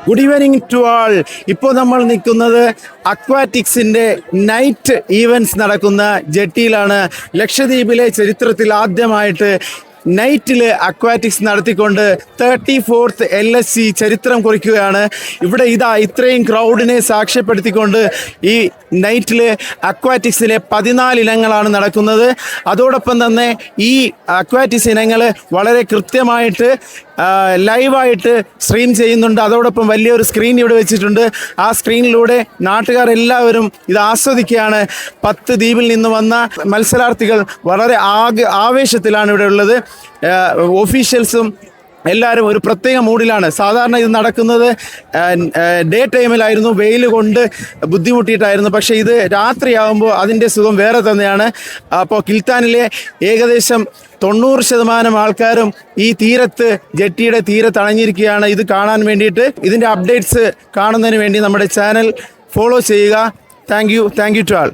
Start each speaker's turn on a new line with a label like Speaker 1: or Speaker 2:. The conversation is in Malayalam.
Speaker 1: ഗുഡ് ഈവനിങ് ടു ആൾ. ഇപ്പോൾ നമ്മൾ നിൽക്കുന്നത് അക്വാറ്റിക്സിൻ്റെ നൈറ്റ് ഈവൻറ്റ്സ് നടക്കുന്ന ജെട്ടിയിലാണ്. ലക്ഷദ്വീപിലെ ചരിത്രത്തിൽ ആദ്യമായിട്ട് നൈറ്റിൽ അക്വാറ്റിക്സ് നടത്തിക്കൊണ്ട് 34th LSC ചരിത്രം കുറിക്കുകയാണ്. ഇവിടെ ഇത്രയും ക്രൗഡിനെ സാക്ഷ്യപ്പെടുത്തിക്കൊണ്ട് ഈ നൈറ്റിൽ അക്വാറ്റിക്സിലെ 14 ഇനങ്ങളാണ് നടക്കുന്നത്. അതോടൊപ്പം തന്നെ ഈ അക്വാറ്റിക്സ് ഇനങ്ങൾ വളരെ കൃത്യമായിട്ട് ലൈവായിട്ട് സ്ട്രീം ചെയ്യുന്നുണ്ട്. അതോടൊപ്പം വലിയൊരു സ്ക്രീൻ ഇവിടെ വെച്ചിട്ടുണ്ട്. ആ സ്ക്രീനിലൂടെ നാട്ടുകാരെല്ലാവരും ഇത് ആസ്വദിക്കുകയാണ്. 10 ദ്വീപിൽ നിന്ന് വന്ന മത്സരാർത്ഥികൾ വളരെ ആവേശത്തിലാണ് ഇവിടെ ഉള്ളത്. ഒഫീഷ്യൽസും എല്ലാവരും ഒരു പ്രത്യേക മൂഡിലാണ്. സാധാരണ ഇത് നടക്കുന്നത് ഡേ ടൈമിലായിരുന്നു, വെയിൽ കൊണ്ട് ബുദ്ധിമുട്ടിയിട്ടായിരുന്നു. പക്ഷേ ഇത് രാത്രിയാകുമ്പോൾ അതിൻ്റെ സുഖം വേറെ തന്നെയാണ്. അപ്പോൾ കിൽത്താനിലെ ഏകദേശം 90% ആൾക്കാരും ഈ ജെട്ടിയുടെ തീരത്ത് അണഞ്ഞിരിക്കുകയാണ് ഇത് കാണാൻ വേണ്ടിയിട്ട്. ഇതിൻ്റെ അപ്ഡേറ്റ്സ് കാണുന്നതിന് വേണ്ടി നമ്മുടെ ചാനൽ ഫോളോ ചെയ്യുക. Thank you to all.